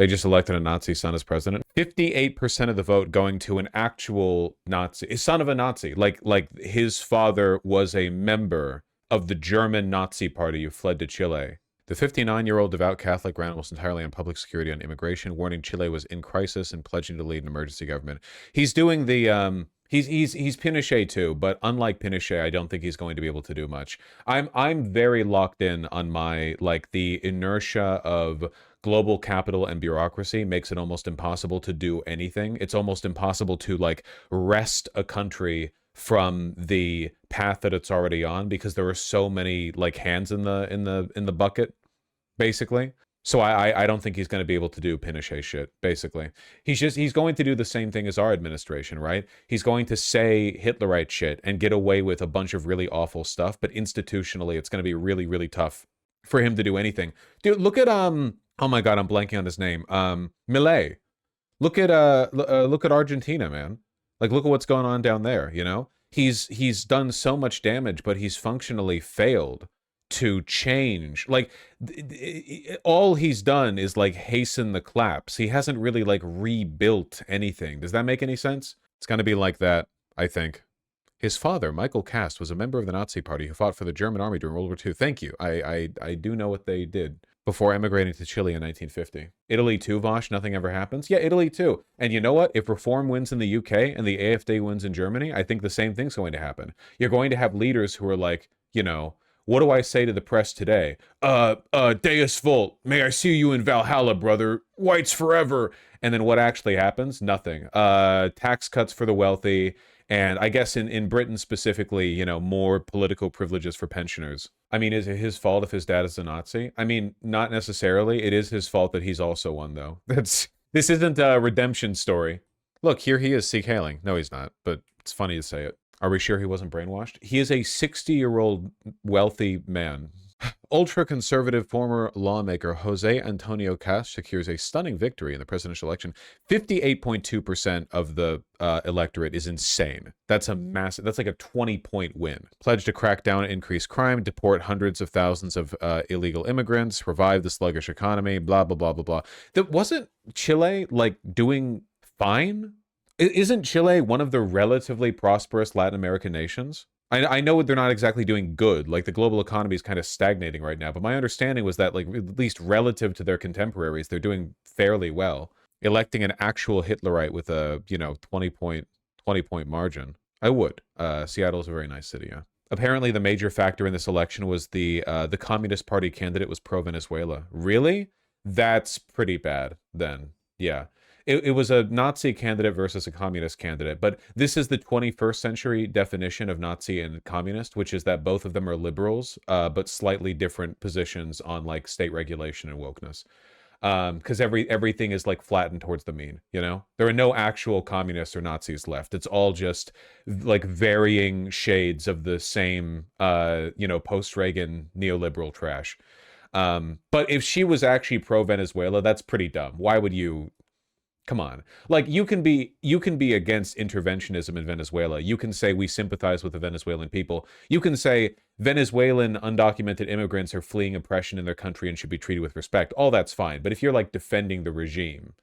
They just elected a Nazi son as president. 58% of the vote going to an actual Nazi, son of a Nazi. Like his father was a member of the German Nazi party who fled to Chile. The 59-year-old devout Catholic ran almost entirely on public security and immigration, warning Chile was in crisis and pledging to lead an emergency government. He's doing the he's Pinochet too, but unlike Pinochet, I don't think he's going to be able to do much. I'm very locked in on my the inertia of global capital and bureaucracy makes it almost impossible to do anything. It's almost impossible to wrest a country from the path that it's already on because there are so many hands in the bucket, basically. So I don't think he's going to be able to do Pinochet shit, basically. He's going to do the same thing as our administration, right? He's going to say Hitlerite shit and get away with a bunch of really awful stuff, but institutionally it's going to be really, really tough for him to do anything. Dude, look at oh my god, I'm blanking on his name. Milei. Look at Argentina, man. Look at what's going on down there, you know? He's done so much damage, but he's functionally failed to change. All he's done is hasten the collapse. He hasn't really rebuilt anything. Does that make any sense? It's gonna be like that, I think. His father, Michael Kast, was a member of the Nazi Party who fought for the German army during World War II. Thank you. I do know what they did before emigrating to Chile in 1950. Italy too, Vosh, nothing ever happens? Yeah, Italy too. And you know what? If reform wins in the UK and the AfD wins in Germany, I think the same thing's going to happen. You're going to have leaders who are what do I say to the press today? Deus Volt, may I see you in Valhalla, brother. Whites forever. And then what actually happens? Nothing. Tax cuts for the wealthy. And I guess in Britain specifically, more political privileges for pensioners. I mean, is it his fault if his dad is a Nazi? I mean, not necessarily. It is his fault that he's also one, though. This isn't a redemption story. Look, here he is, Seek Hailing. No, he's not, but it's funny to say it. Are we sure he wasn't brainwashed? He is a 60-year-old wealthy man. Ultra-conservative former lawmaker Jose Antonio Kast secures a stunning victory in the presidential election. 58.2% of the electorate is insane. That's a massive, that's like a 20-point win. Pledged to crack down and increase crime, deport hundreds of thousands of illegal immigrants, revive the sluggish economy, blah, blah, blah, blah, blah. Wasn't Chile, doing fine? Isn't Chile one of the relatively prosperous Latin American nations? I know they're not exactly doing good. The global economy is kind of stagnating right now. But my understanding was that, at least relative to their contemporaries, they're doing fairly well. Electing an actual Hitlerite with a 20-point margin, I would. Seattle's a very nice city. Yeah. Apparently, the major factor in this election was the Communist Party candidate was pro-Venezuela. Really? That's pretty bad. Then, yeah. It was a Nazi candidate versus a communist candidate, but this is the 21st century definition of Nazi and communist, which is that both of them are liberals, but slightly different positions on state regulation and wokeness. Because everything is flattened towards the mean, There are no actual communists or Nazis left. It's all just varying shades of the same, post-Reagan neoliberal trash. But if she was actually pro-Venezuela, that's pretty dumb. Why would you? Come on. You can be against interventionism in Venezuela. You can say we sympathize with the Venezuelan people. You can say Venezuelan undocumented immigrants are fleeing oppression in their country and should be treated with respect. All that's fine. But if you're defending the regime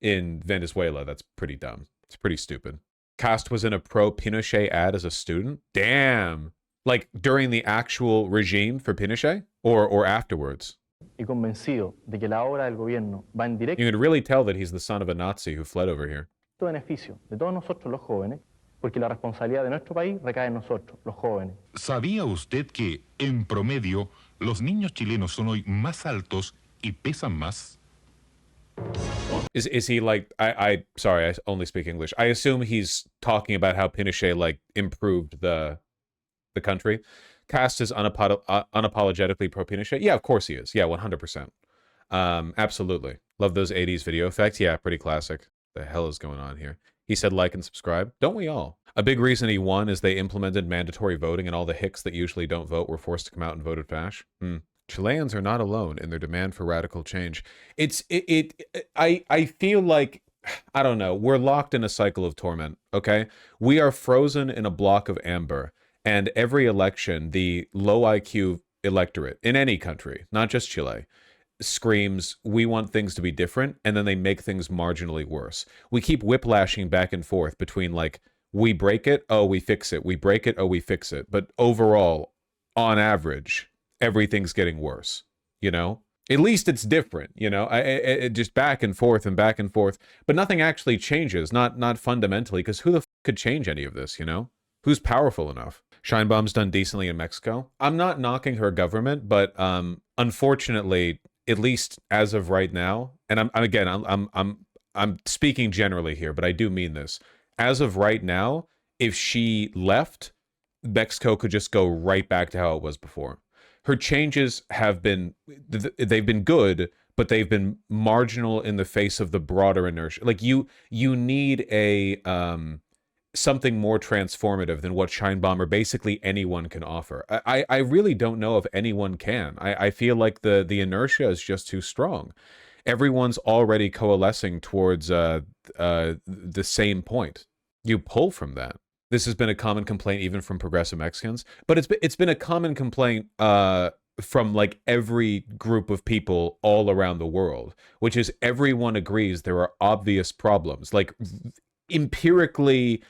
in Venezuela, that's pretty dumb. It's pretty stupid. Kast was in a pro-Pinochet ad as a student? Damn. During the actual regime for Pinochet? Or afterwards? Y convencido de que la obra del gobierno va en directo You can really tell that he's the son of a Nazi who fled over here. beneficio de todos nosotros los jóvenes, porque la responsabilidad de nuestro país recae en nosotros, los jóvenes. ¿Sabía usted que, en promedio, los niños chilenos son hoy más altos y pesan más? Is he I sorry, I only speak English. I assume he's talking about how Pinochet improved the country. Kast is unapologetically pro-Pinochet. Yeah, of course he is. Yeah, 100%. Absolutely. Love those 80s video effects. Yeah, pretty classic. The hell is going on here? He said like and subscribe. Don't we all? A big reason he won is they implemented mandatory voting and all the hicks that usually don't vote were forced to come out and vote fash. Chileans are not alone in their demand for radical change. I feel like, I don't know, we're locked in a cycle of torment, okay? We are frozen in a block of amber. And every election, the low IQ electorate in any country, not just Chile, screams, we want things to be different, and then they make things marginally worse. We keep whiplashing back and forth between like, we break it, oh, we fix it. We break it, oh, we fix it. But overall, on average, everything's getting worse, you know? At least it's different, you know? Just back and forth and back and forth. But nothing actually changes, not fundamentally, because who the could change any of this, you know? Who's powerful enough? Scheinbaum's done decently in Mexico. I'm not knocking her government, but unfortunately, at least as of right now, and I'm speaking generally here, but I do mean this. As of right now, if she left, Mexico could just go right back to how it was before. Her changes have been, they've been good, but they've been marginal in the face of the broader inertia. Like you need a something more transformative than what Scheinbaum or basically anyone can offer. I really don't know if anyone can. I feel like the inertia is just too strong. Everyone's already coalescing towards the same point. You pull from that. This has been a common complaint even from progressive Mexicans, but it's been a common complaint from like every group of people all around the world, which is everyone agrees there are obvious problems, like empirically,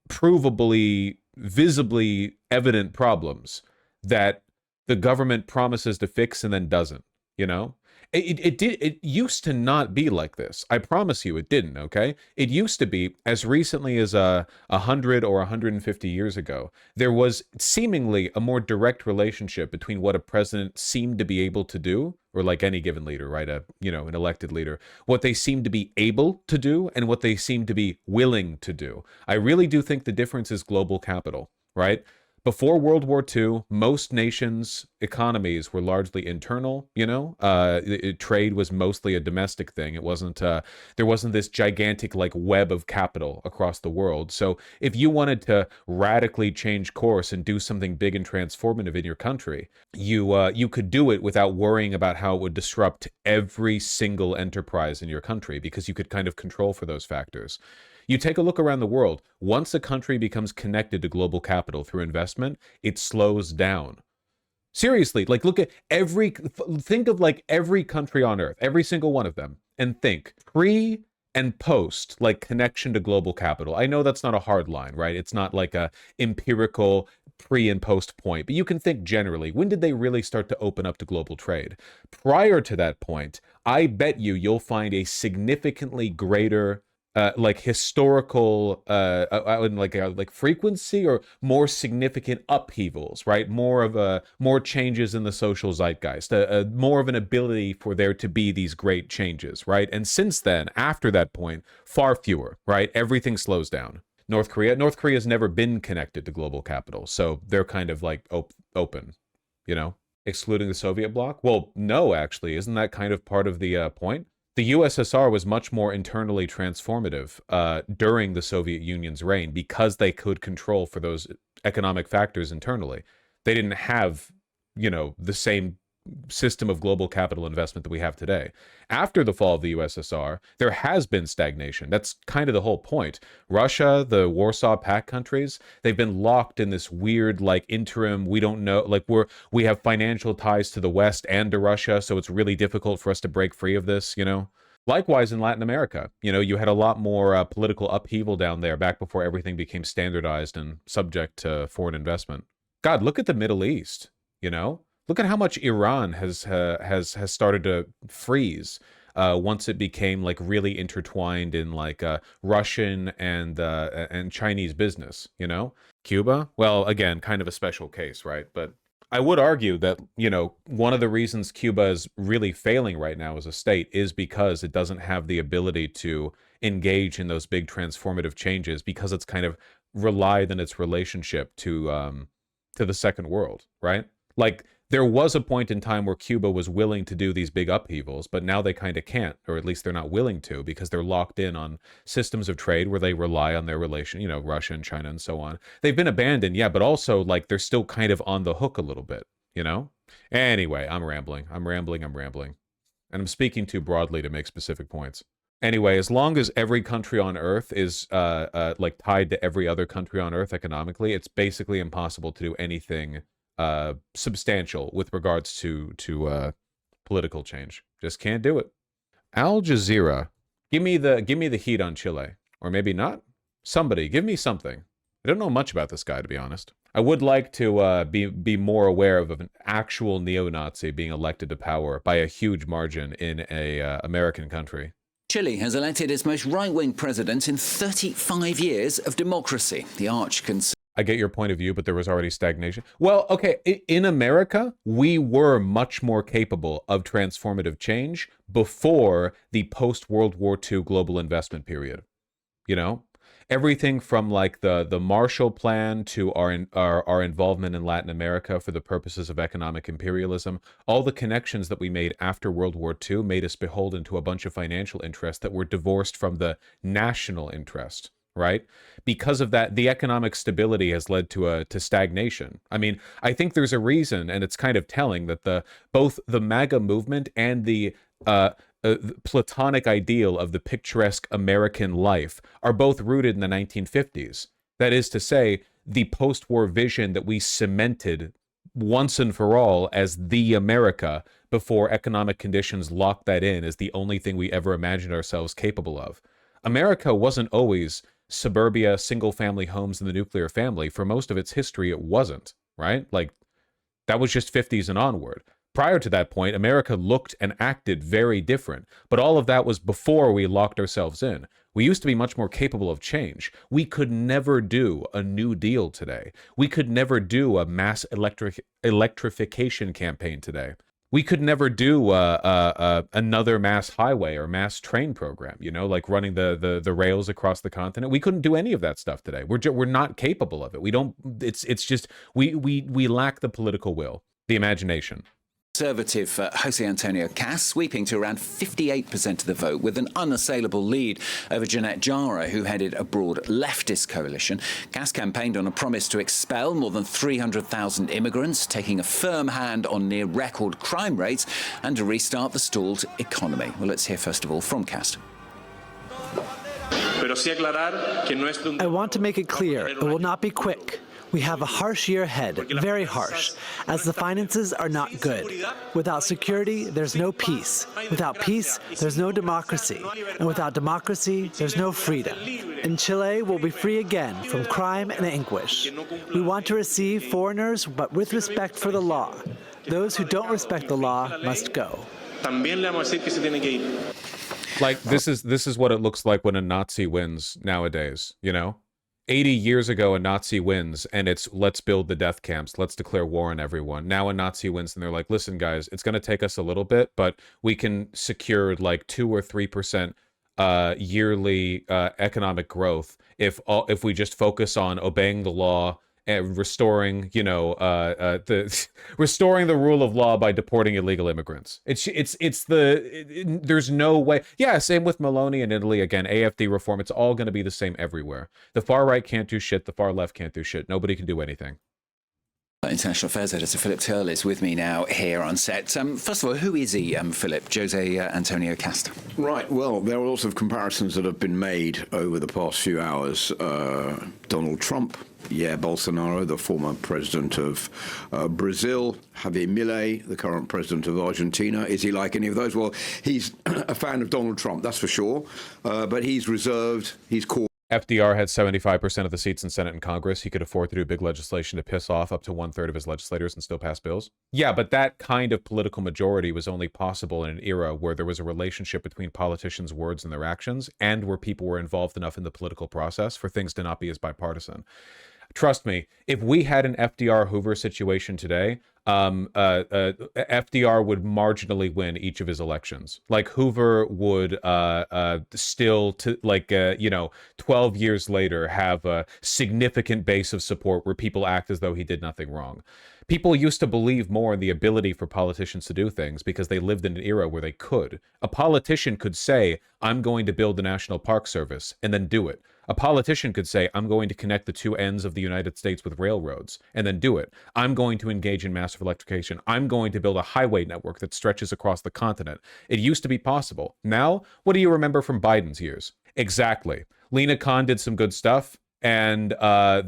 provably, visibly evident problems that the government promises to fix and then doesn't, you know? It used to not be like this. I promise you it didn't, okay? It used to be, as recently as 100 or 150 years ago, there was seemingly a more direct relationship between what a president seemed to be able to do, or like any given leader, right? An elected leader, what they seemed to be able to do and what they seemed to be willing to do. I really do think the difference is global capital, right? Before World War II, most nations' economies were largely internal, you know? Trade was mostly a domestic thing. It wasn't, there wasn't this gigantic, like, web of capital across the world. So if you wanted to radically change course and do something big and transformative in your country, you could do it without worrying about how it would disrupt every single enterprise in your country, because you could kind of control for those factors. You take a look around the world. Once a country becomes connected to global capital through investment, it slows down. Seriously, like think of like every country on earth, every single one of them, and think pre and post, like connection to global capital. I know that's not a hard line, right? It's not like a empirical pre and post point, but you can think generally. When did they really start to open up to global trade? Prior to that point, I bet you'll find a significantly greater like historical like frequency or more significant upheavals, right? More changes in the social zeitgeist, more of an ability for there to be these great changes, right? And since then, after that point, far fewer, right? Everything slows down. North Korea's never been connected to global capital, so they're kind of like open, you know? Excluding the Soviet bloc? Well, no, actually, isn't that kind of part of the point? The USSR was much more internally transformative during the Soviet Union's reign because they could control for those economic factors internally. They didn't have, the same system of global capital investment that we have today. After the fall of the USSR, there has been stagnation. That's kind of the whole point. Russia, the Warsaw Pact countries, they've been locked in this weird, like, interim, we don't know, like, we have financial ties to the West and to Russia, so it's really difficult for us to break free of this, Likewise in Latin America, you had a lot more political upheaval down there back before everything became standardized and subject to foreign investment. God, look at the Middle East, Look at how much Iran has started to freeze once it became like really intertwined in like Russian and Chinese business. Cuba. Well, again, kind of a special case, right? But I would argue that one of the reasons Cuba is really failing right now as a state is because it doesn't have the ability to engage in those big transformative changes because it's kind of relied on its relationship to the second world, right? Like, there was a point in time where Cuba was willing to do these big upheavals, but now they kind of can't, or at least they're not willing to, because they're locked in on systems of trade where they rely on their relation, Russia and China and so on. They've been abandoned, yeah, but also, like, they're still kind of on the hook a little bit, Anyway, I'm rambling. And I'm speaking too broadly to make specific points. Anyway, as long as every country on Earth is like tied to every other country on Earth economically, it's basically impossible to do anything substantial with regards to political change. Just can't do it. Al Jazeera, give me the heat on Chile, or maybe not. Somebody, give me something. I don't know much about this guy, to be honest. I would like to be more aware of an actual neo-Nazi being elected to power by a huge margin in a American country. Chile has elected its most right-wing president in 35 years of democracy. The I get your point of view, but there was already stagnation. Well, okay, in America, we were much more capable of transformative change before the post-World War II global investment period. You know? Everything from like the Marshall Plan to our involvement in Latin America for the purposes of economic imperialism, all the connections that we made after World War II made us beholden to a bunch of financial interests that were divorced from the national interest, right? Because of that, the economic stability has led to stagnation. I mean, I think there's a reason, and it's kind of telling, that both the MAGA movement and the platonic ideal of the picturesque American life are both rooted in the 1950s. That is to say, the post-war vision that we cemented once and for all as the America before economic conditions locked that in as the only thing we ever imagined ourselves capable of. America wasn't always suburbia, single-family homes, and the nuclear family. For most of its history, it wasn't, right? Like, that was just 50s and onward. Prior to that point, America looked and acted very different, but all of that was before we locked ourselves in. We used to be much more capable of change. We could never do a New Deal today. We could never do a mass electrification campaign today. We could never do another mass highway or mass train program, you know, like running the rails across the continent. We couldn't do any of that stuff today. We're not capable of it. We don't. It's just we lack the political will, the imagination. Conservative Jose Antonio Cast sweeping to around 58% of the vote with an unassailable lead over Jeanette Jara, who headed a broad leftist coalition. Cast campaigned on a promise to expel more than 300,000 immigrants, taking a firm hand on near-record crime rates and to restart the stalled economy. Well, let's hear first of all from Cast. I want to make it clear, it will not be quick. We have a harsh year ahead, very harsh, as the finances are not good. Without security, there's no peace. Without peace, there's no democracy. And without democracy, there's no freedom. In Chile, we'll be free again from crime and anguish. We want to receive foreigners, but with respect for the law. Those who don't respect the law must go. Like, this is what it looks like when a Nazi wins nowadays, you know? 80 years ago, a Nazi wins, and it's, let's build the death camps, let's declare war on everyone. Now a Nazi wins, and they're like, listen, guys, it's going to take us a little bit, but we can secure like 2 or 3% yearly economic growth if we just focus on obeying the law and restoring, you know, restoring the rule of law by deporting illegal immigrants. There's no way. Yeah, same with Meloni in Italy. Again, AfD reform. It's all going to be the same everywhere. The far right can't do shit. The far left can't do shit. Nobody can do anything. International Affairs Editor Philip Turle is with me now here on set. First of all, who is he, Philip? Jose Antonio Cast. Right, well, there are lots of comparisons that have been made over the past few hours. Donald Trump, Jair Bolsonaro, the former president of Brazil, Javier Milei, the current president of Argentina. Is he like any of those? Well, he's a fan of Donald Trump, that's for sure, but he's reserved, he's core. FDR had 75% of the seats in Senate and Congress. He could afford to do big legislation to piss off up to 1/3 of his legislators and still pass bills. Yeah, but that kind of political majority was only possible in an era where there was a relationship between politicians' words and their actions, and where people were involved enough in the political process for things to not be as bipartisan. Trust me, if we had an FDR Hoover situation today, FDR would marginally win each of his elections. Like, Hoover would still, 12 years later, have a significant base of support where people act as though he did nothing wrong. People used to believe more in the ability for politicians to do things because they lived in an era where they could. A politician could say, I'm going to build the National Park Service, and then do it. A politician could say, I'm going to connect the two ends of the United States with railroads, and then do it. I'm going to engage in massive electrification. I'm going to build a highway network that stretches across the continent. It used to be possible. Now, what do you remember from Biden's years? Exactly. Lena Khan did some good stuff, And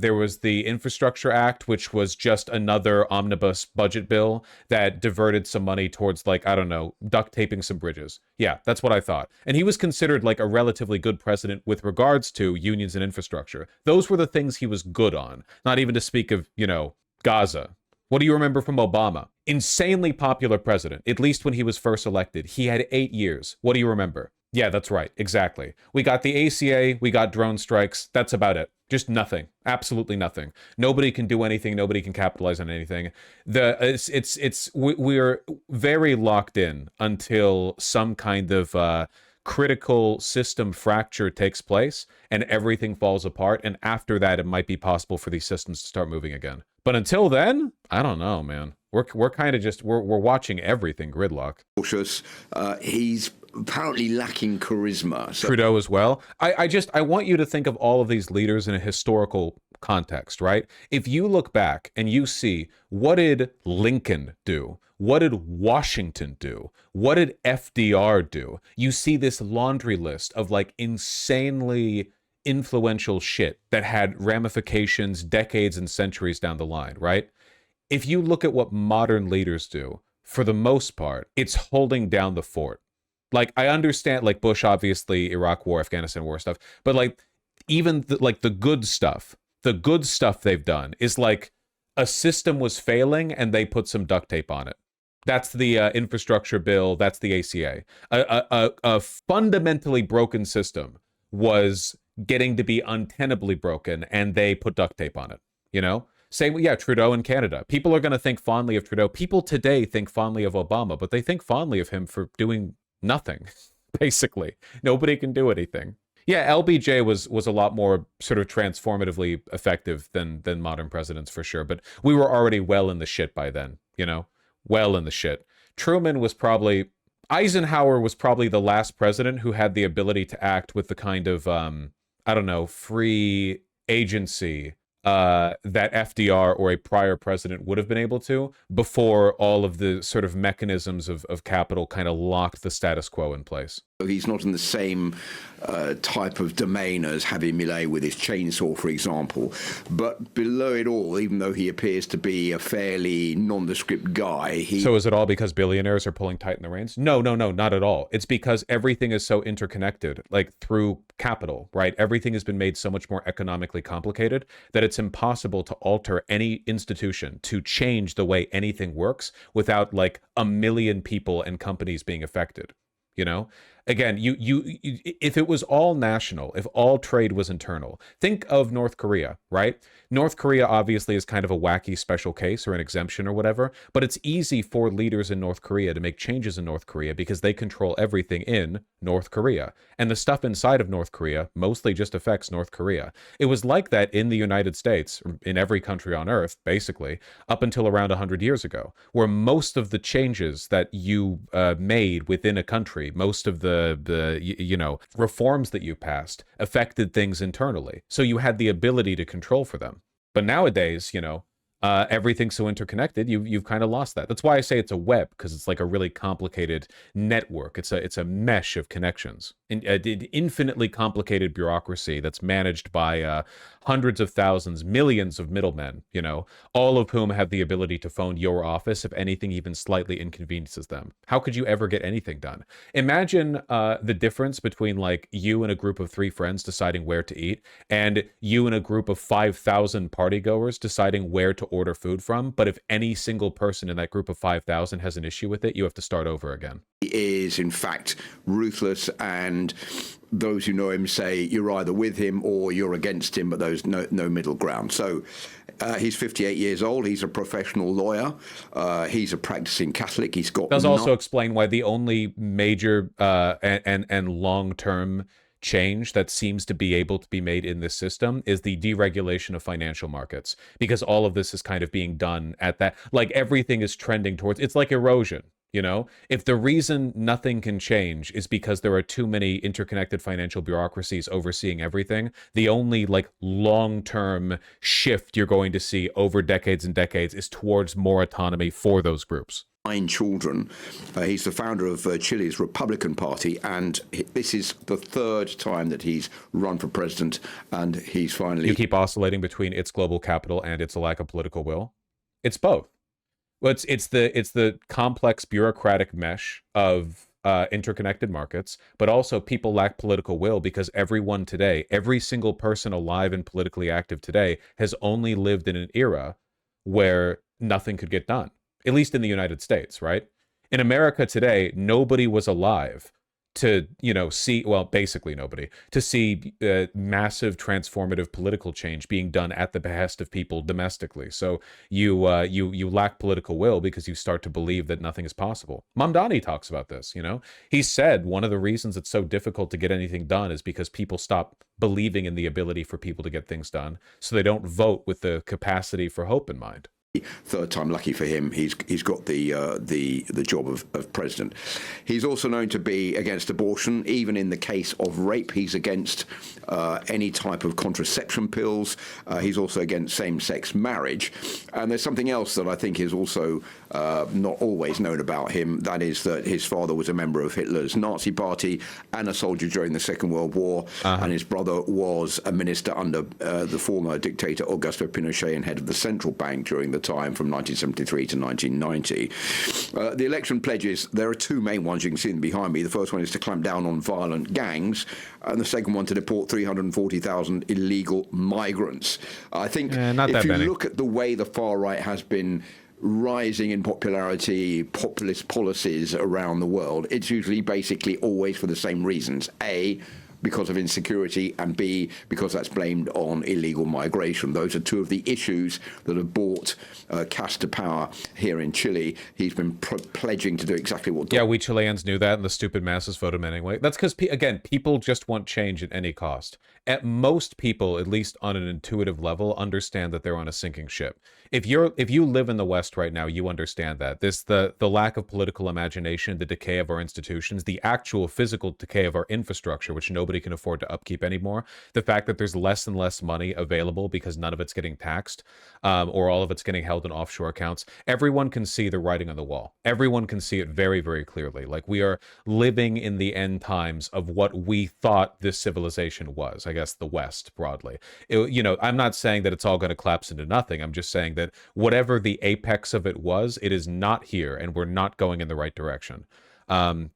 there was the Infrastructure Act, which was just another omnibus budget bill that diverted some money towards, like, I don't know, duct taping some bridges. Yeah, that's what I thought. And he was considered like a relatively good president with regards to unions and infrastructure. Those were the things he was good on. Not even to speak of, you know, Gaza. What do you remember from Obama? Insanely popular president, at least when he was first elected. He had 8 years. What do you remember? Yeah, that's right. Exactly. We got the ACA, we got drone strikes. That's about it. Just nothing. Absolutely nothing. Nobody can do anything. Nobody can capitalize on anything. We're very locked in until some kind of critical system fracture takes place and everything falls apart. And after that, it might be possible for these systems to start moving again. But until then, I don't know, man. We're kind of just we're watching everything gridlock. He's apparently lacking charisma. So. Trudeau as well. I want you to think of all of these leaders in a historical context, right? If you look back and you see, what did Lincoln do? What did Washington do? What did FDR do? You see this laundry list of like insanely influential shit that had ramifications decades and centuries down the line, right? If you look at what modern leaders do, for the most part, it's holding down the fort. Like, I understand, like, Bush, obviously, Iraq War, Afghanistan War stuff, but, like, even, the good stuff they've done is, like, a system was failing and they put some duct tape on it. That's the infrastructure bill, that's the ACA. A fundamentally broken system was getting to be untenably broken and they put duct tape on it, you know? Same, yeah, Trudeau in Canada. People are going to think fondly of Trudeau. People today think fondly of Obama, but they think fondly of him for doing nothing, basically. Nobody can do anything. Yeah, LBJ was a lot more sort of transformatively effective than modern presidents, for sure. But we were already well in the shit by then, you know? Well in the shit. Eisenhower was probably the last president who had the ability to act with the kind of, I don't know, free agency that FDR or a prior president would have been able to before all of the sort of mechanisms of capital kind of locked the status quo in place. He's not in the same type of domain as Javier Milei with his chainsaw, for example. But below it all, even though he appears to be a fairly nondescript guy... So is it all because billionaires are pulling tight in the reins? No, not at all. It's because everything is so interconnected, like through capital, right? Everything has been made so much more economically complicated that it's impossible to alter any institution, to change the way anything works without like a million people and companies being affected. You know, again, if it was all national, if all trade was internal, think of North Korea, right? North Korea obviously is kind of a wacky special case or an exemption or whatever, but it's easy for leaders in North Korea to make changes in North Korea because they control everything in North Korea. And the stuff inside of North Korea mostly just affects North Korea. It was like that in the United States, in every country on earth, basically, up until around 100 years ago, where most of the changes that you made within a country, most of the reforms that you passed affected things internally. So you had the ability to control for them. But nowadays, everything's so interconnected, you've kind of lost that. That's why I say it's a web, because it's like a really complicated network. It's a mesh of connections, an infinitely complicated bureaucracy that's managed by hundreds of thousands, millions of middlemen, all of whom have the ability to phone your office if anything even slightly inconveniences them. How could you ever get anything done? Imagine the difference between like you and a group of 3 friends deciding where to eat and you and a group of 5,000 partygoers deciding where to order food from. But if any single person in that group of 5,000 has an issue with it, you have to start over again. He is, in fact, ruthless, and those who know him say you're either with him or you're against him, but there's no middle ground. So he's 58 years old. He's a professional lawyer. He's a practicing Catholic. He's got... Does also explain why the only major and long-term change that seems to be able to be made in this system is the deregulation of financial markets, because all of this is kind of being done at that, like everything is trending towards, it's like erosion. If the reason nothing can change is because there are too many interconnected financial bureaucracies overseeing everything, the only like long-term shift you're going to see over decades and decades is towards more autonomy for those groups. 9 children. He's the founder of Chile's Republican Party, and this is the 3rd time that he's run for president, and he's finally... You keep oscillating between its global capital and its lack of political will. It's both. Well, it's the complex bureaucratic mesh of interconnected markets, but also people lack political will because everyone today, every single person alive and politically active today, has only lived in an era where nothing could get done, at least in the United States, right? In America today, nobody was alive to, see, well, basically nobody, to see massive transformative political change being done at the behest of people domestically. So you lack political will because you start to believe that nothing is possible. Mamdani talks about this, He said one of the reasons it's so difficult to get anything done is because people stop believing in the ability for people to get things done, so they don't vote with the capacity for hope in mind. 3rd time, lucky for him, he's got the job of president. He's also known to be against abortion. Even in the case of rape, he's against any type of contraception pills. He's also against same-sex marriage. And there's something else that I think is also not always known about him. That is that his father was a member of Hitler's Nazi party and a soldier during the Second World War. And his brother was a minister under the former dictator Augusto Pinochet and head of the central bank during the time from 1973 to 1990. The election pledges, there are 2 main ones. You can see them behind me. The first one is to clamp down on violent gangs, and the second one to deport 340,000 illegal migrants. I think if you look at the way the far right has been rising in popularity, populist policies around the world, it's usually basically always for the same reasons. A, because of insecurity, and B, because that's blamed on illegal migration. Those are 2 of the issues that have brought Kast to power here in Chile. He's been pledging to do exactly what... Yeah, we Chileans knew that, and the stupid masses voted him anyway. That's because, again, people just want change at any cost. At most people, at least on an intuitive level, understand that they're on a sinking ship. If you live in the West right now, you understand that. The lack of political imagination, the decay of our institutions, the actual physical decay of our infrastructure, which nobody can afford to upkeep anymore, the fact that there's less and less money available because none of it's getting taxed, or all of it's getting held in offshore accounts. Everyone can see the writing on the wall. Everyone can see it very, very clearly. Like, we are living in the end times of what we thought this civilization was, I guess the West broadly. I'm not saying that it's all going to collapse into nothing. I'm just saying that whatever the apex of it was, it is not here, and we're not going in the right direction.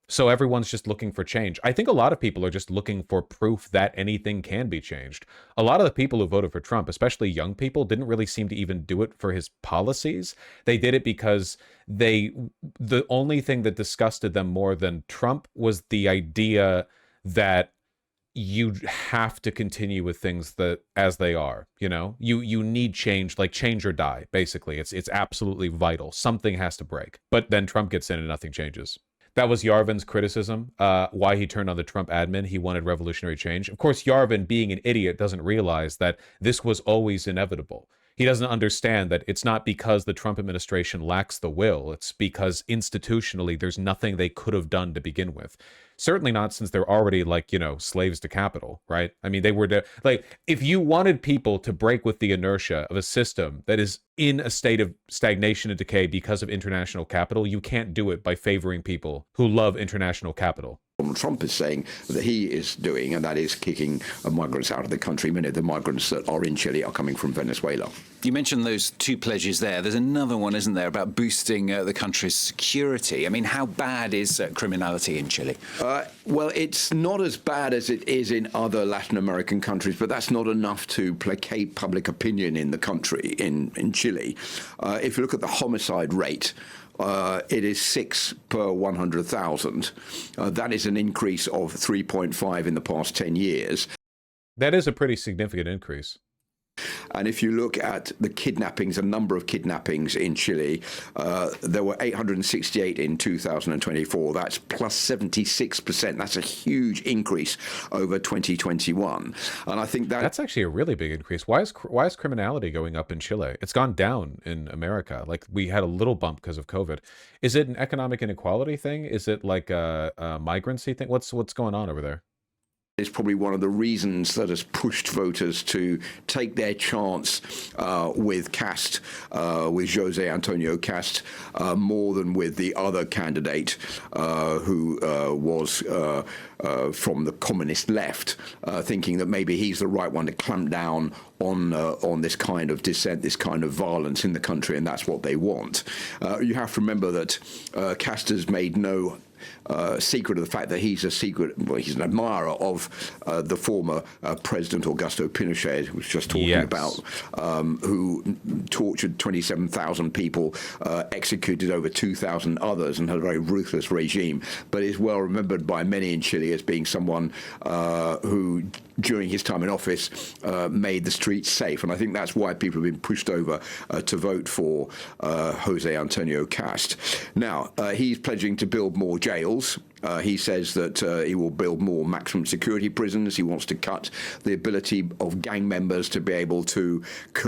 So everyone's just looking for change. I think a lot of people are just looking for proof that anything can be changed. A lot of the people who voted for Trump, especially young people, didn't really seem to even do it for his policies. They did it because the only thing that disgusted them more than Trump was the idea that you have to continue with things that as they are. You need change, like change or die. Basically, it's absolutely vital. Something has to break. But then Trump gets in and nothing changes. That was Yarvin's criticism, why he turned on the Trump admin. He wanted revolutionary change. Of course, Yarvin, being an idiot, doesn't realize that this was always inevitable. He doesn't understand that it's not because the Trump administration lacks the will. It's because institutionally there's nothing they could have done to begin with. Certainly not since they're already slaves to capital, right? I mean, they were if you wanted people to break with the inertia of a system that is in a state of stagnation and decay because of international capital, you can't do it by favoring people who love international capital. Donald Trump is saying that he is doing, and that is kicking migrants out of the country. Many of the migrants that are in Chile are coming from Venezuela. You mentioned those 2 pledges there. There's another one, isn't there, about boosting the country's security? I mean, how bad is criminality in Chile? Well, it's not as bad as it is in other Latin American countries, but that's not enough to placate public opinion in the country, in Chile. If you look at the homicide rate, it is 6 per 100,000. That is an increase of 3.5 in the past 10 years. That is a pretty significant increase. And if you look at the kidnappings, a number of kidnappings in Chile, there were 868 in 2024. That's plus 76%. That's a huge increase over 2021. And I think that's actually a really big increase. Why is criminality going up in Chile? It's gone down in America. Like, we had a little bump because of COVID. Is it an economic inequality thing? Is it like a migrancy thing? What's going on over there? It's probably one of the reasons that has pushed voters to take their chance with Cast, with Jose Antonio Cast, more than with the other candidate who was from the communist left, thinking that maybe he's the right one to clamp down on this kind of dissent, this kind of violence in the country, and that's what they want. You have to remember that Cast has made no secret of the fact that he's an admirer of the former President Augusto Pinochet, who was just talking about, who tortured 27,000 people, executed over 2,000 others, and had a very ruthless regime, but is well remembered by many in Chile as being someone who, during his time in office, made the streets safe. And I think that's why people have been pushed over to vote for Jose Antonio Cast. Now, he's pledging to build more jails. He says that he will build more maximum security prisons. He wants to cut the ability of gang members to be able to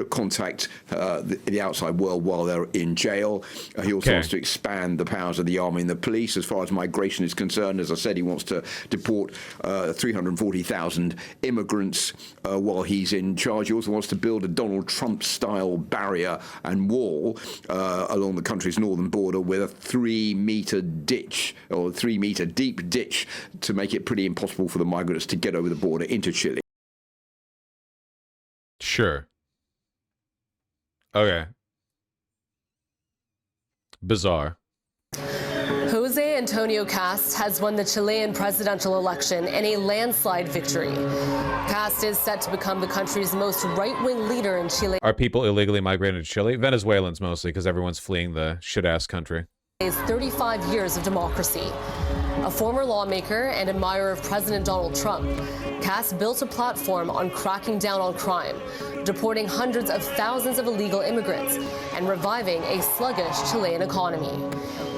contact the outside world while they're in jail. He also wants to expand the powers of the army and the police. As far as migration is concerned, as I said, he wants to deport 340,000 immigrants while he's in charge. He also wants to build a Donald Trump-style barrier and wall along the country's northern border with a 3-meter ditch, or 3-meter deep ditch, to make it pretty impossible for the migrants to get over the border into Chile. Sure. Okay. Bizarre. Jose Antonio Cast has won the Chilean presidential election in a landslide victory. Cast is set to become the country's most right-wing leader in Chile. Are people illegally migrating to Chile? Venezuelans mostly, because everyone's fleeing the shit-ass country. 35 years of democracy. A former lawmaker and admirer of President Donald Trump, Cast built a platform on cracking down on crime, deporting hundreds of thousands of illegal immigrants, and reviving a sluggish Chilean economy.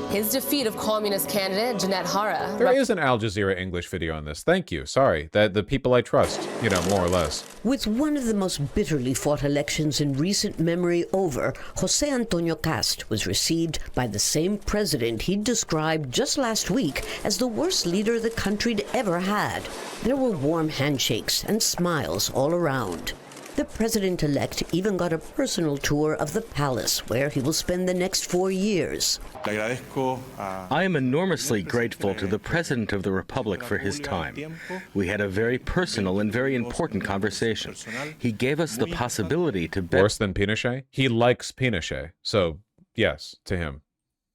His defeat of communist candidate Jeanette Jara. There is an Al Jazeera English video on this. Thank you. Sorry. That the people I trust, you know, more or less. With one of the most bitterly fought elections in recent memory over, Jose Antonio Cast was received by the same president he described just last week as the worst leader the country'd ever had. There were warm handshakes and smiles all around. The president-elect even got a personal tour of the palace, where he will spend the next 4 years. I am enormously grateful to the President of the Republic for his time. We had a very personal and very important conversation. He gave us the possibility to Worse than Pinochet? He likes Pinochet, so yes, to him.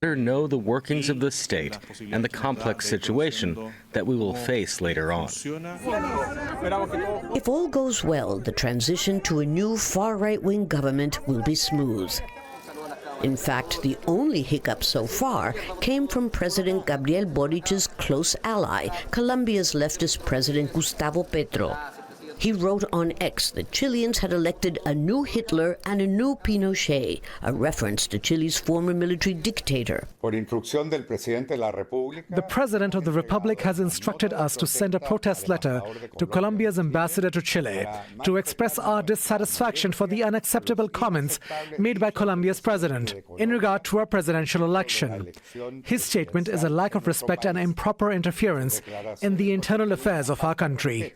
better know the workings of the state and the complex situation that we will face later on. If all goes well, the transition to a new far-right-wing government will be smooth. In fact, the only hiccup so far came from President Gabriel Boric's close ally, Colombia's leftist President Gustavo Petro. He wrote on X that Chileans had elected a new Hitler and a new Pinochet, a reference to Chile's former military dictator. The President of the Republic has instructed us to send a protest letter to Colombia's ambassador to Chile to express our dissatisfaction for the unacceptable comments made by Colombia's president in regard to our presidential election. His statement is a lack of respect and improper interference in the internal affairs of our country.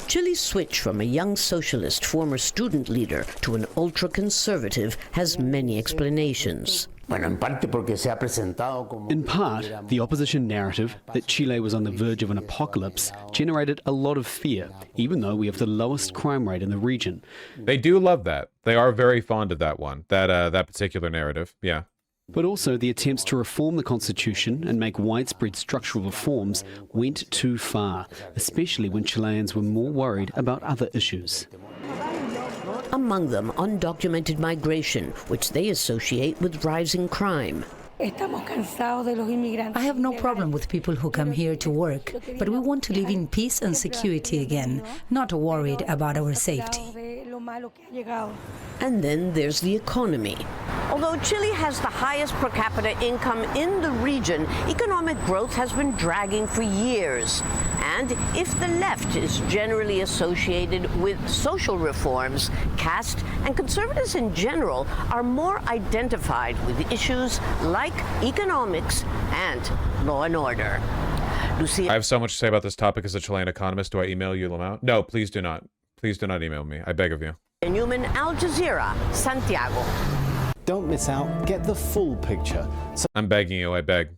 Chile's switch from a young socialist former student leader to an ultra-conservative has many explanations. In part, the opposition narrative that Chile was on the verge of an apocalypse generated a lot of fear, even though we have the lowest crime rate in the region. They do love that. They are very fond of that one, that particular narrative, yeah. But also the attempts to reform the constitution and make widespread structural reforms went too far, especially when Chileans were more worried about other issues. Among them, undocumented migration, which they associate with rising crime. I have no problem with people who come here to work, but we want to live in peace and security again, not worried about our safety. And then there's the economy. Although Chile has the highest per capita income in the region, economic growth has been dragging for years. And if the left is generally associated with social reforms, caste and conservatives in general are more identified with issues like economics and law and order. I have so much to say about this topic as a Chilean economist. Do I email you, Lamau? No, please do not. Please do not email me. I beg of you. Newman, Al Jazeera, Santiago. Don't miss out. Get the full picture. I'm begging you. I beg.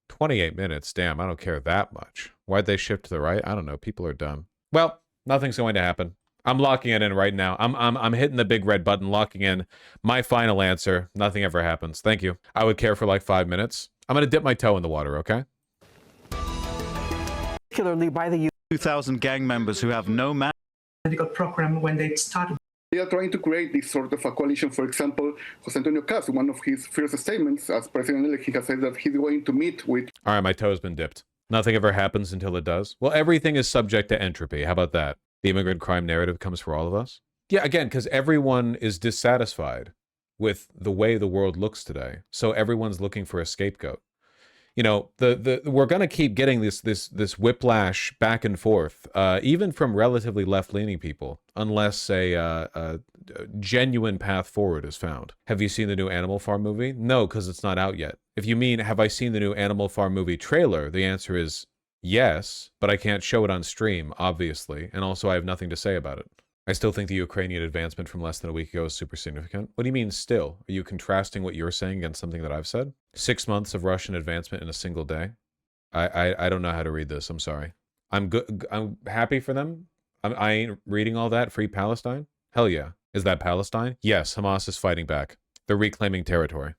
28 minutes. Damn, I don't care that much. Why'd they shift to the right? I don't know. People are dumb. Well, nothing's going to happen. I'm locking it in right now. I'm hitting the big red button, locking in my final answer. Nothing ever happens. Thank you. I would care for like 5 minutes. I'm going to dip my toe in the water, okay? Particularly by the 2,000 gang members who have no medical program when they started. They are trying to create this sort of a coalition. For example, Jose Antonio Caz, one of his first statements as president-elect, he has said that he's going to meet with... All right, my toe's been dipped. Nothing ever happens until it does. Well, everything is subject to entropy. How about that? The immigrant crime narrative comes for all of us? Yeah, again, because everyone is dissatisfied with the way the world looks today. So everyone's looking for a scapegoat. You know, we're going to keep getting this whiplash back and forth, even from relatively left-leaning people, unless a genuine path forward is found. Have you seen the new Animal Farm movie? No, because it's not out yet. If you mean, have I seen the new Animal Farm movie trailer? The answer is yes, but I can't show it on stream, obviously, and also I have nothing to say about it. I still think the Ukrainian advancement from less than a week ago is super significant. What do you mean still? Are you contrasting what you're saying against something that I've said? 6 months of Russian advancement in a single day? I don't know how to read this. I'm sorry. I'm good. I'm happy for them. I ain't reading all that. Free Palestine? Hell yeah. Is that Palestine? Yes, Hamas is fighting back. They're reclaiming territory.